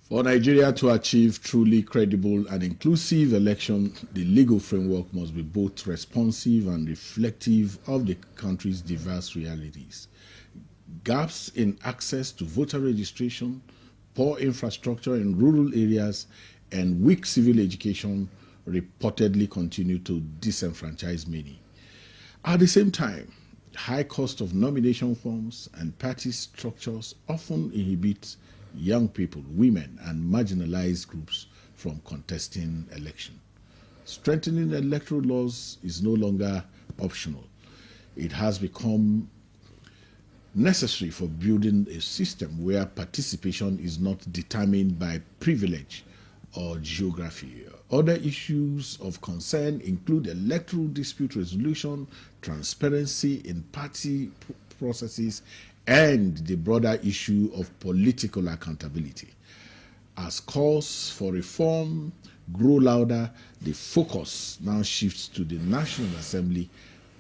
For Nigeria to achieve truly credible and inclusive election, the legal framework must be both responsive and reflective of the country's diverse realities. Gaps in access to voter registration, poor infrastructure in rural areas, and weak civil education reportedly continue to disenfranchise many. At the same time, high cost of nomination forms and party structures often inhibit young people, women, and marginalized groups from contesting election. Strengthening electoral laws is no longer optional. It has become necessary for building a system where participation is not determined by privilege or geography. Other issues of concern include electoral dispute resolution, transparency in party processes, and the broader issue of political accountability. As calls for reform grow louder, the focus now shifts to the National Assembly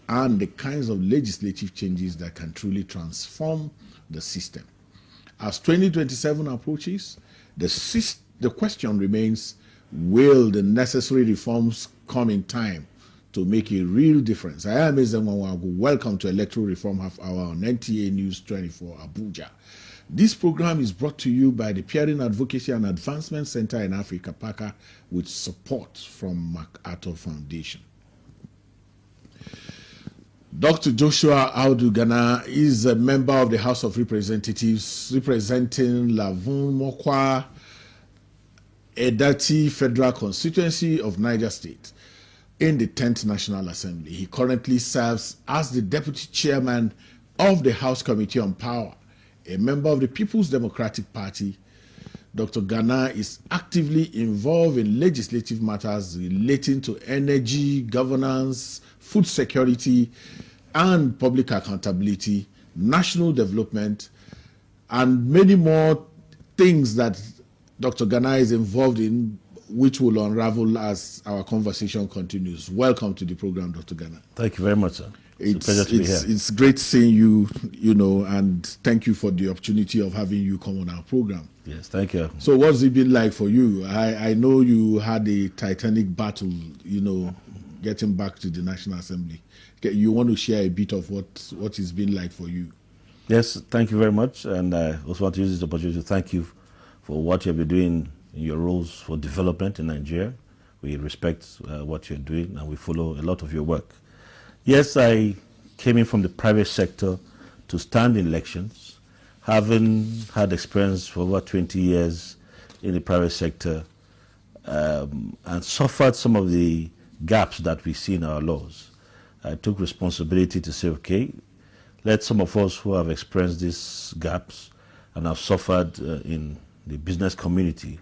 and the kinds of legislative changes that can truly transform the system. As 2027 approaches, the question remains, will the necessary reforms come in time to make a real difference? I am Ezenwawagu. Welcome to Electoral Reform Half Hour on NTA News 24 Abuja. This program is brought to you by the Peering Advocacy and Advancement Center in Africa, PAACA, with support from MacArthur Foundation. Dr. Joshua Audu Gana is a member of the House of Representatives representing Lavun Mokwa Edati Federal Constituency of Niger State in the 10th National Assembly. He currently serves as the Deputy Chairman of the House Committee on Power, a member of the People's Democratic Party. Dr. Gana is actively involved in legislative matters relating to energy, governance, food security, and public accountability, national development, and many more things that Dr. Gana is involved in, which will unravel as our conversation continues. Welcome to the program, Dr. Gana. Thank you very much, sir. It's a pleasure to be here. It's great seeing you, and thank you for the opportunity of having you come on our program. Yes, thank you. So what's it been like for you? I know you had a titanic battle, getting back to the National Assembly. You want to share a bit of what it's been like for you? Yes, thank you very much. And I also want to use this opportunity to thank you for what you've been doing in your roles for development in Nigeria. We respect what you're doing and we follow a lot of your work. Yes, I came in from the private sector to stand in elections, having had experience for over 20 years in the private sector and suffered some of the gaps that we see in our laws. I took responsibility to say, okay, let some of us who have experienced these gaps and have suffered in the business community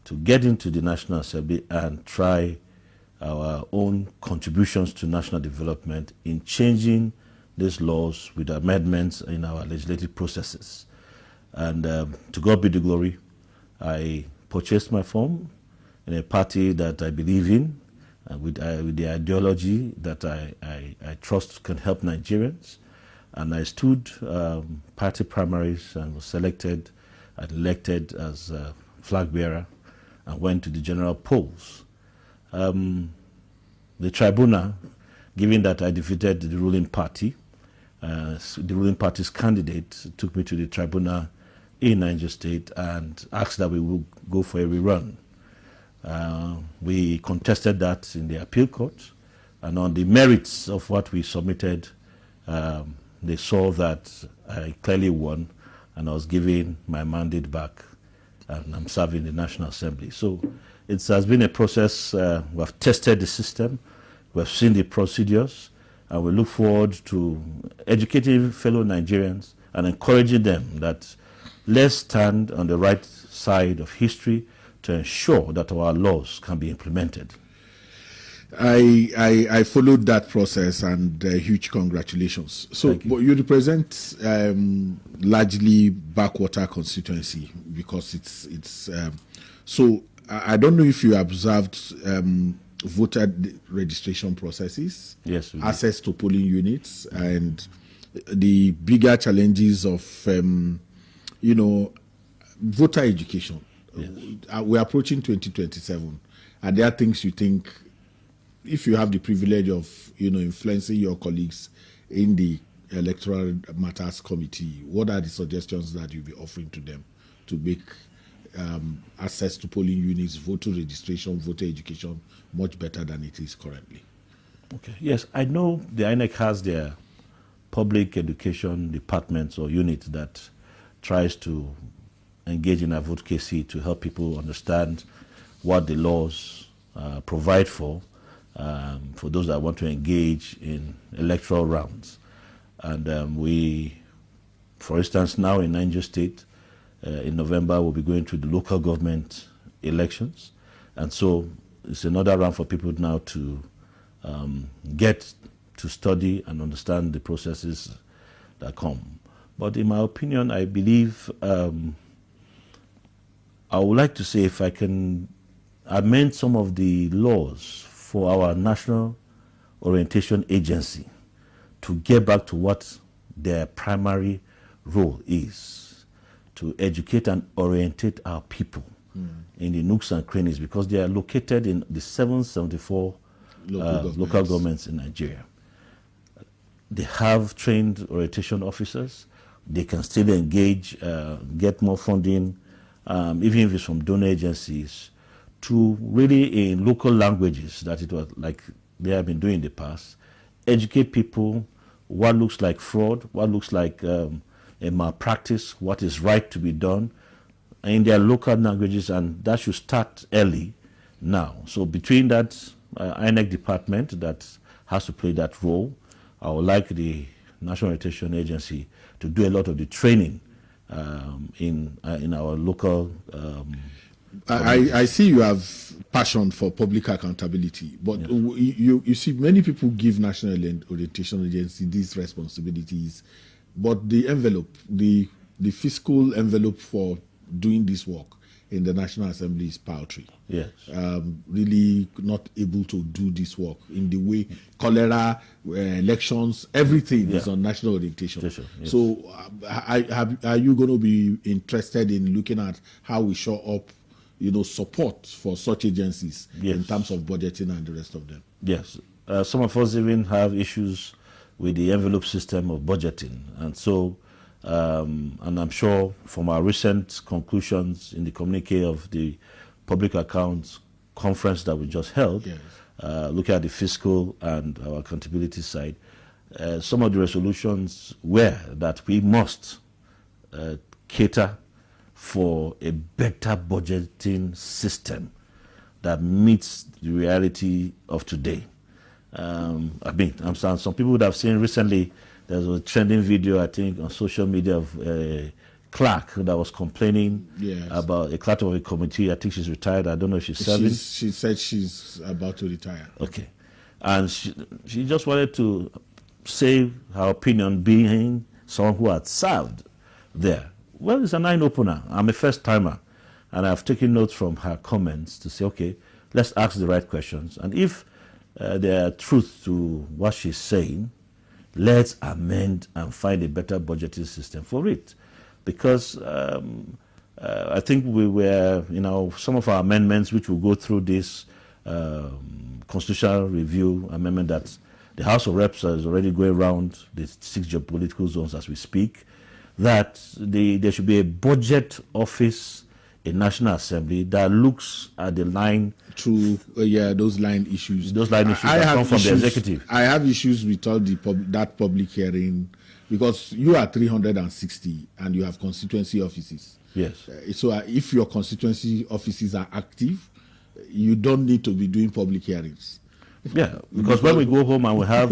to get into the National Assembly and try our own contributions to national development in changing these laws with amendments in our legislative processes. And to God be the glory, I purchased my form in a party that I believe in, with the ideology that I trust can help Nigerians. And I stood party primaries and was selected and elected as a flag bearer and went to the general polls. The tribunal, given that I defeated the ruling party, the ruling party's candidate took me to the tribunal in Niger State and asked that we will go for a rerun. We contested that in the appeal court, and on the merits of what we submitted, they saw that I clearly won and I was given my mandate back, and I'm serving the National Assembly. So it has been a process. We have tested the system, we have seen the procedures, and we look forward to educating fellow Nigerians and encouraging them that let's stand on the right side of history to ensure that our laws can be implemented. I followed that process, and huge congratulations. So you represent largely backwater constituency because it's so I don't know if you observed voter registration processes, yes, access to polling units, and the bigger challenges of voter education. We're approaching 2027. Are there things you think, if you have the privilege of, influencing your colleagues in the Electoral Matters Committee, what are the suggestions that you'll be offering to them to make access to polling units, voter registration, voter education much better than it is currently? Okay. Yes, I know the INEC has their public education departments or unit that tries to engage in advocacy to help people understand what the laws provide for those that want to engage in electoral rounds. And we, for instance, now in Niger State, in November, we'll be going to the local government elections. And so it's another round for people now to get to study and understand the processes that come. But in my opinion, I believe I would like to say if I can amend some of the laws for our National Orientation Agency to get back to what their primary role is, to educate and orientate our people in the nooks and crannies, because they are located in the 774 local governments in Nigeria. They have trained orientation officers. They can still engage, get more funding, even if it's from donor agencies, to really in local languages that it was like they have been doing in the past, educate people what looks like fraud, what looks like a malpractice, what is right to be done in their local languages, and that should start early now. So between that INEC department that has to play that role, I would like the National Orientation Agency to do a lot of the training in our local. I see you have passion for public accountability, but you see many people give National Orientation Agency these responsibilities, but the envelope, the fiscal envelope for doing this work in the National Assembly is paltry. Yes. Really not able to do this work in the way cholera, elections, everything is on national orientation. Yes. So are you going to be interested in looking at how we show up, support for such agencies in terms of budgeting and the rest of them? Yes. Some of us even have issues with the envelope system of budgeting. And so, and I'm sure from our recent conclusions in the communique of the Public Accounts Conference that we just held, looking at the fiscal and our accountability side, some of the resolutions were that we must cater for a better budgeting system that meets the reality of today. Some people would have seen recently, there was a trending video, I think, on social media of a clerk that was complaining about a clerk of a committee. I think she's retired. I don't know if she's serving. She said she's about to retire. Okay. And she just wanted to say her opinion, being someone who had served there. Well, it's an eye-opener. I'm a first-timer, and I've taken notes from her comments to say, okay, let's ask the right questions. And if there are truth to what she's saying, let's amend and find a better budgeting system for it. Because I think we were, some of our amendments, which will go through this constitutional review amendment that the House of Reps is already going around the 6 geopolitical zones as we speak, that there should be a budget office in National Assembly that looks at the line through those line issues. Those line issues that come from the executive. I have issues with all that public hearing, because you are 360 and you have constituency offices. Yes. So if your constituency offices are active, you don't need to be doing public hearings. Yeah, because when we go home and we have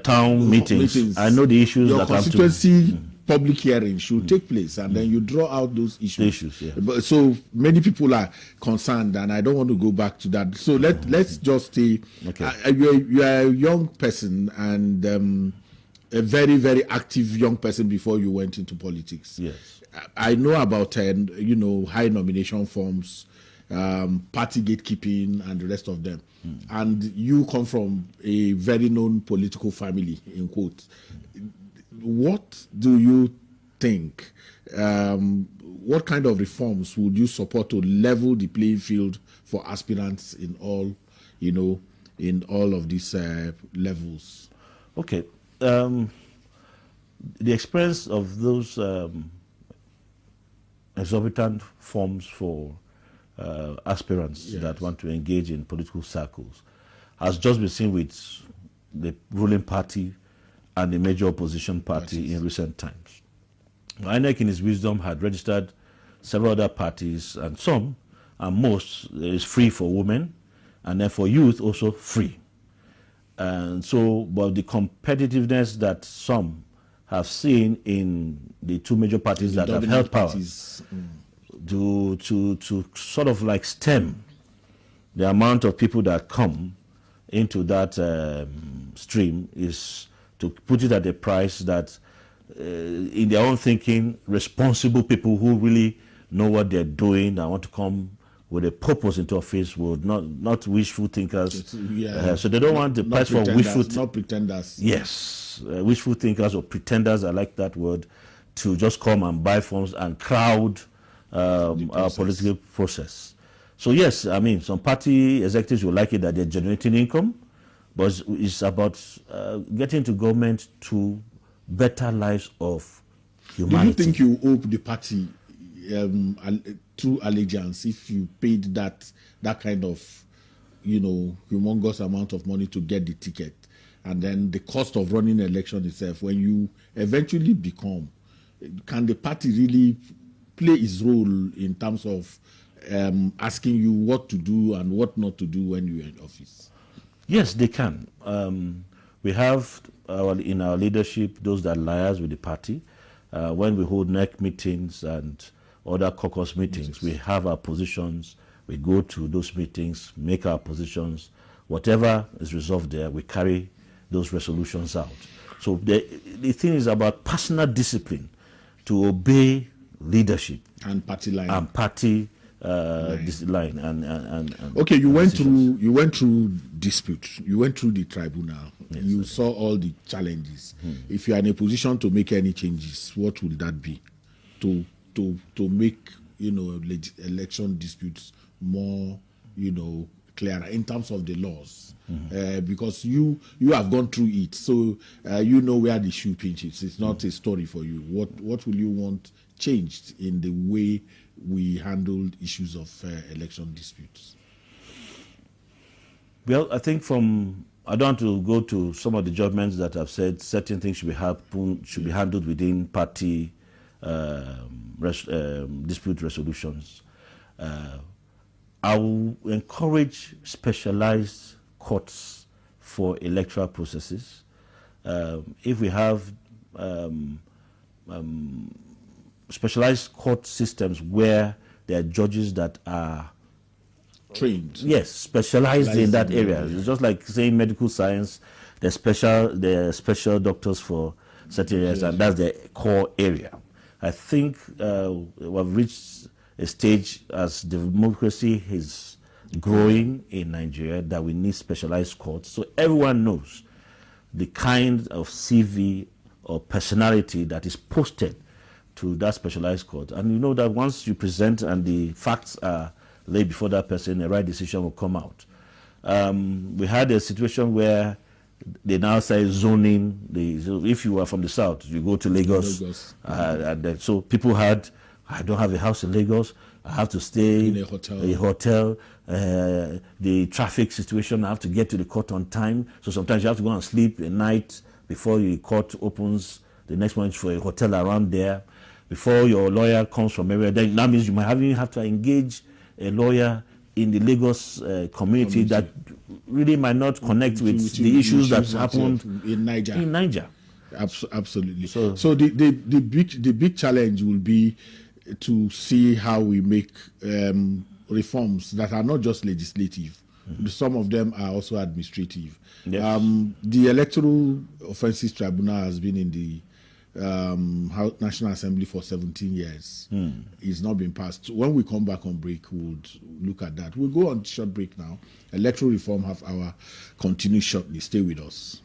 town meetings, I know the issues your that constituency public hearing should take place, and then you draw out those issues. But, so many people are concerned, and I don't want to go back to that. So let's just say you are a young person and a very, very active young person before you went into politics. Yes. I know about high nomination forms, party gatekeeping, and the rest of them. And you come from a very known political family, in quotes. What do you think, what kind of reforms would you support to level the playing field for aspirants in all, in all of these levels? Okay. The experience of those exorbitant forms for aspirants that want to engage in political circles has just been seen with the ruling party and the major opposition party in recent times. INEC, in its wisdom, had registered several other parties, and some, and most, is free for women, and then for youth also free. And so, but the competitiveness that some have seen in the two major parties that have held power to sort of like stem the amount of people that come into that stream is to put it at a price that in their own thinking, responsible people who really know what they're doing and want to come with a purpose into office would not wishful thinkers. So they don't want the price for wishful not pretenders. Yes, wishful thinkers or pretenders, I like that word, to just come and buy forms and crowd our political process. So yes, I mean, some party executives will like it that they're generating income, but it's about getting to government to better lives of humanity. Do you think you owe the party true allegiance if you paid that kind of, humongous amount of money to get the ticket, and then the cost of running an election itself? When you eventually become, can the party really play its role in terms of asking you what to do and what not to do when you're in office? Yes, they can. We have in our leadership those that liaise with the party. When we hold NEC meetings and other caucus meetings, we have our positions. We go to those meetings, make our positions. Whatever is resolved there, we carry those resolutions out. So the thing is about personal discipline to obey leadership and party line line and okay, you went through dispute, you went through the tribunal. Yes, you saw all the challenges. If you are in a position to make any changes, what would that be to make election disputes more clearer in terms of the laws? Because you have gone through it, so you know where the shoe pinches. It's not a story for you. What will you want changed in the way we handled issues of election disputes? Well, I think I don't want to go to some of the judgments that have said certain things should be handled within party dispute resolutions. I will encourage specialized courts for electoral processes. If we have specialized court systems where there are judges that are trained, yes, specialized in that area. It's just like saying medical science, there are special doctors for certain areas, and that's the core area. I think we've reached a stage as democracy is growing in Nigeria that we need specialized courts, so everyone knows the kind of CV or personality that is posted to that specialized court. And you know that once you present and the facts are laid before that person, the right decision will come out. We had a situation where they now say zoning. So if you are from the south, you go to Lagos. And so people had, I don't have a house in Lagos, I have to stay in a hotel. The traffic situation, I have to get to the court on time. So sometimes you have to go and sleep a night before the court opens the next morning for a hotel around there. Before your lawyer comes from everywhere, then that means you might have to engage a lawyer in the Lagos community that really might not connect with the issues that happened in Niger. Absolutely. So the big challenge will be to see how we make reforms that are not just legislative. Some of them are also administrative. Yes. The Electoral Offences Tribunal has been in the National Assembly for 17 years. It's not been passed. When we come back on break, we'll look at that. We'll go on short break now. Electoral Reform Half Hour continues shortly. Stay with us.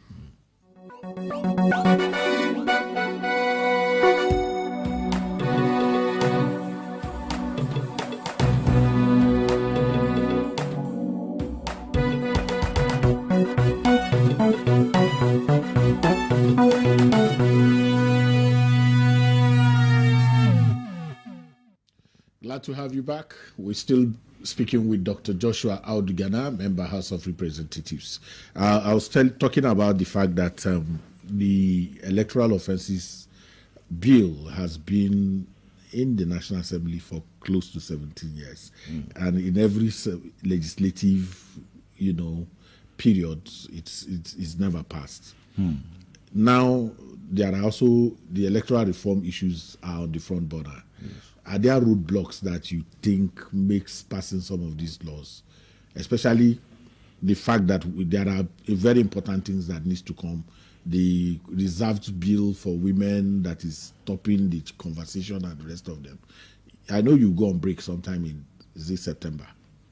Glad to have you back. We're still speaking with Dr. Joshua Audu Gana, member House of Representatives. I was talking about the fact that the electoral offences bill has been in the National Assembly for close to 17 years. And in every legislative, period, it's never passed. Now, there are also the electoral reform issues are on the front burner. Yes. Are there roadblocks that you think makes passing some of these laws, especially the fact that there are very important things that needs to come? The reserved bill for women that is stopping the conversation and the rest of them. I know you go on break sometime in September.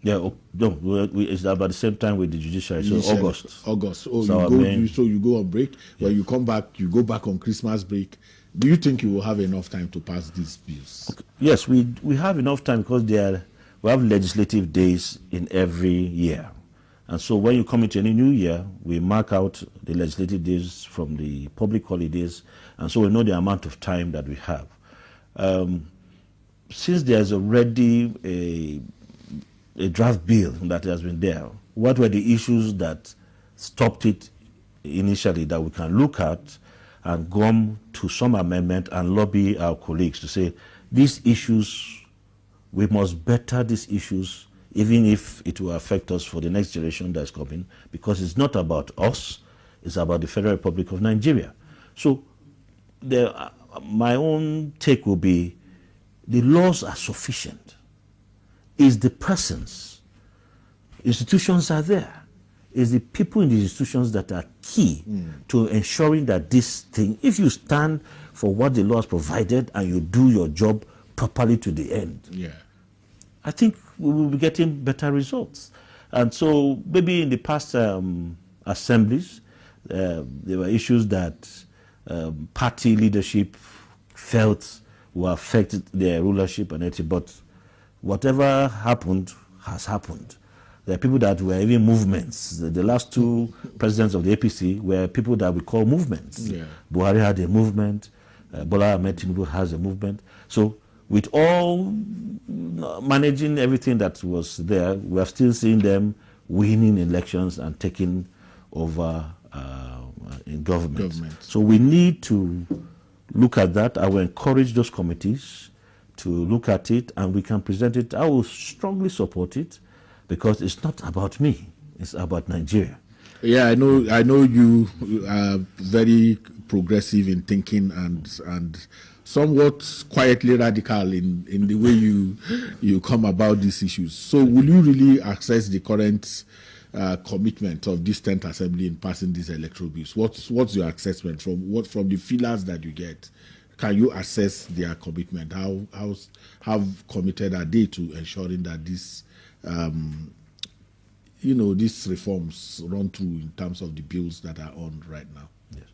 Yeah, no, it's about the same time with the judiciary, so August. Oh, so you go on break. Yeah. When you come back, you go back on Christmas break. Do you think you will have enough time to pass these bills? Okay. Yes, we have enough time because we have legislative days in every year. And so when you come into any new year, we mark out the legislative days from the public holidays, and so we know the amount of time that we have. Since there's already a draft bill that has been there, what were the issues that stopped it initially that we can look at and come to some amendment and lobby our colleagues to say, these issues, we must better these issues, even if it will affect us for the next generation that's coming, because it's not about us, it's about the Federal Republic of Nigeria. So my own take will be, the laws are sufficient. It's the persons. Institutions are there. It's the people in the institutions that are key to ensuring that this thing, if you stand for what the law has provided and you do your job properly to the end, I think we will be getting better results. And so maybe in the past assemblies, there were issues that party leadership felt will affect their rulership and everything, but whatever happened has happened. There are people that were even movements. The last two presidents of the APC were people that we call movements. Yeah. Buhari had a movement. Bola Ahmed Tinubu has a movement. So with all managing everything that was there, we are still seeing them winning elections and taking over in government. So we need to look at that. I will encourage those committees to look at it, and we can present it. I will strongly support it because it's not about me, it's about Nigeria. Yeah, I know you are very progressive in thinking and somewhat quietly radical in the way you come about these issues. So will you really access the current commitment of this 10th Assembly in passing these electoral bills? What's your assessment from the feelers that you get? Can you assess their commitment? How committed are they to ensuring that this, these reforms run through in terms of the bills that are on right now? Yes,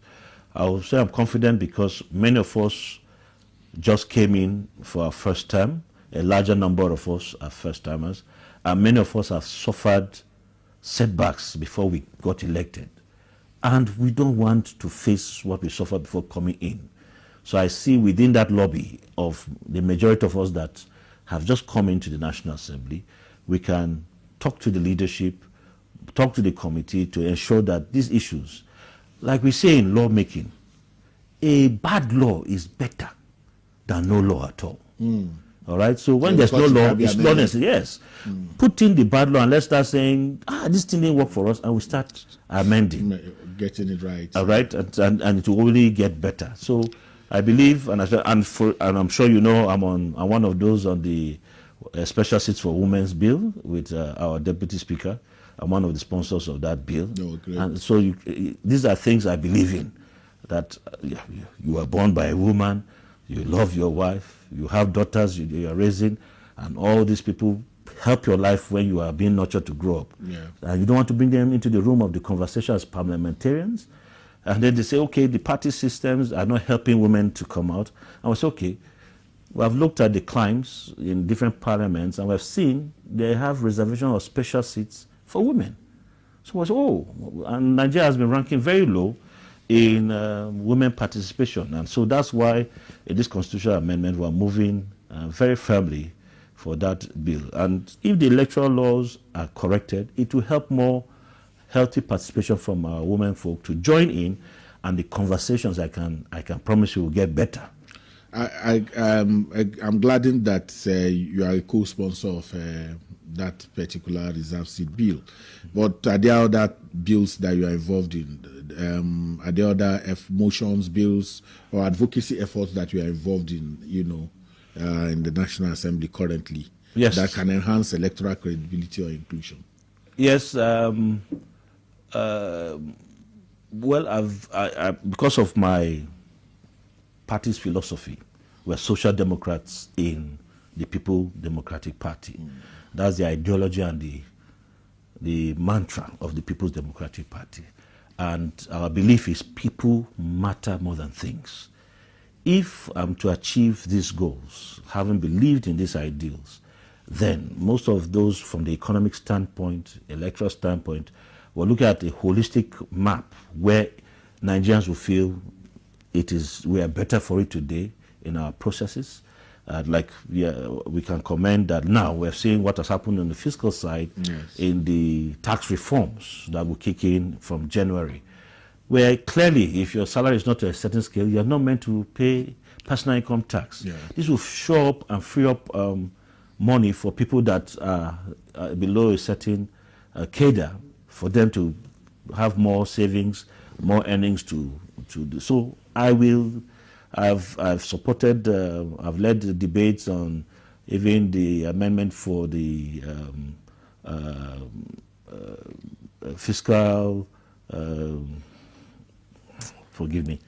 I will say I'm confident because many of us just came in for our first term. A larger number of us are first timers, and many of us have suffered setbacks before we got elected, and we don't want to face what we suffered before coming in. So I see within that lobby of the majority of us that have just come into the National Assembly, we can talk to the leadership, talk to the committee to ensure that these issues, like we say in lawmaking, a bad law is better than no law at all. All right? So when there's no law, it's lawless. Yes. Put in the bad law and let's start saying, this thing didn't work for us, and we start amending. Getting it right. All right? And it will only get better. So I believe, and I'm sure you know, I'm one of those on the Special Seats for Women's Bill with our Deputy Speaker. I'm one of the sponsors of that bill. And so these are things I believe in, that you were born by a woman, you love your wife, you have daughters you are raising, and all these people help your life when you are being nurtured to grow up. Yeah. And you don't want to bring them into the room of the conversation as parliamentarians. And then they say, okay, the party systems are not helping women to come out. And we say, okay, we have looked at the climes in different parliaments, and we've seen they have reservation of special seats for women. So we say, and Nigeria has been ranking very low in women participation. And so that's why in this constitutional amendment we're moving very firmly for that bill. And if the electoral laws are corrected, it will help more healthy participation from our women folk to join in, and the conversations, I can promise you, will get better. I'm gladdened that you are a co-sponsor of that particular reserve seat bill. But are there other bills that you are involved in? Are there other motions, bills, or advocacy efforts that you are involved in, in the National Assembly currently? Yes. That can enhance electoral credibility or inclusion? Yes. Well, I because of my party's philosophy, we're social democrats in the People Democratic Party. That's the ideology and the mantra of the People's Democratic Party. And our belief is people matter more than things. If I'm to achieve these goals, having believed in these ideals, then most of those from the economic standpoint, electoral standpoint, we'll look at a holistic map where Nigerians will feel we are better for it today in our processes. We can commend that now we're seeing what has happened on the fiscal side. Yes. In the tax reforms that will kick in from January, where clearly if your salary is not to a certain scale, you're not meant to pay personal income tax. Yeah. This will show up and free up money for people that are below a certain cadre, for them to have more savings, more earnings to do. So I've supported, I've led the debates on even the amendment for the fiscal, forgive me,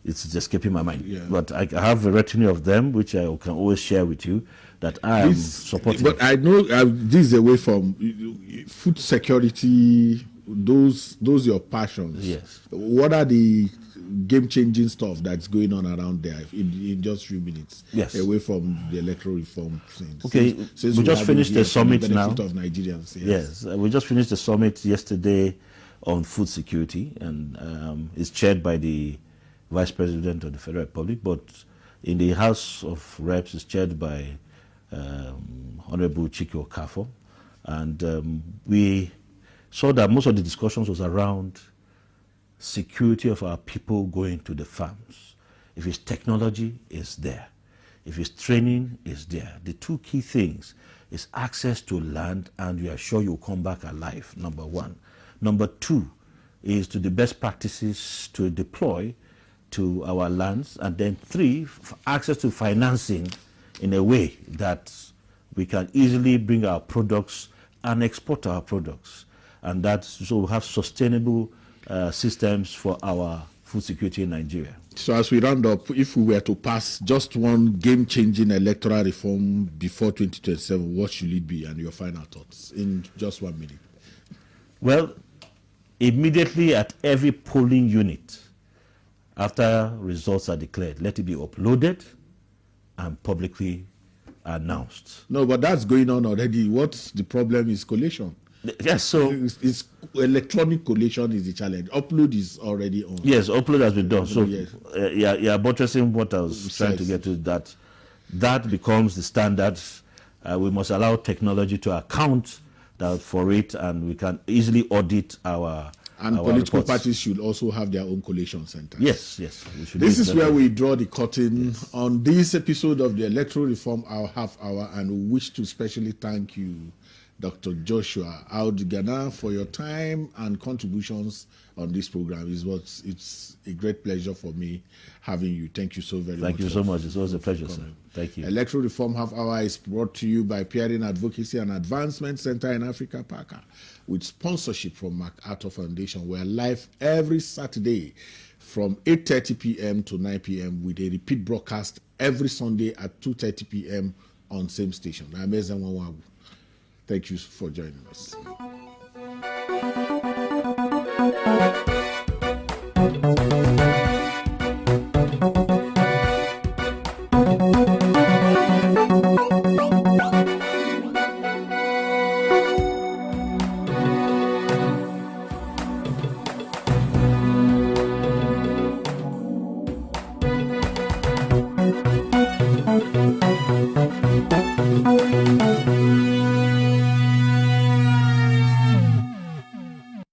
it's just escaping my mind. Yeah. But I have a retinue of them, which I can always share with you, that I am supporting. But I know this is away from food security, those your passions. Yes. What are the game-changing stuff that's going on around there in just 3 minutes? Yes. Away from the electoral reform thing. Okay, we just finished the summit now. Of Nigerians. Yes, we just finished the summit yesterday on food security, and it's chaired by the Vice President of the Federal Republic, but in the House of Reps, it's chaired by Honorable Chike Okafor, and we saw that most of the discussions was around security of our people going to the farms. If it's technology, it's there. If it's training, it's there. The two key things is access to land, and we are sure you'll come back alive, number one. Number two is to the best practices to deploy to our lands, and then three, access to financing in a way that we can easily bring our products and export our products, and that so we have sustainable systems for our food security in Nigeria. So as we round up, if we were to pass just one game-changing electoral reform before 2027, what should it be, and your final thoughts in just 1 minute? Well, immediately at every polling unit, after results are declared, let it be uploaded and publicly announced. No, but that's going on already. What's the problem is collation. Yes, so it's electronic collation is the challenge. Upload is already on. Yes, upload has been done. So yes. Yeah, buttressing what I was trying to get to, that becomes the standard. We must allow technology to account for it, and we can easily audit our political reports. parties should also have their own collation centers. Yes. This is where we draw the curtain on this episode of the Electoral Reform Hour Half Hour, and we wish to specially thank you, Dr. Joshua Aud Gana, for your time and contributions on this program. It's a great pleasure for me having you. Thank you so very much. Thank you so much. It's always a pleasure, sir. Thank you. Electoral Reform Half Hour is brought to you by Peering Advocacy and Advancement Center in Africa, PAACA, with sponsorship from MacArthur Foundation. We're live every Saturday from 8:30 p.m. to 9 p.m. with a repeat broadcast every Sunday at 2:30 p.m. on same station. Thank you for joining us.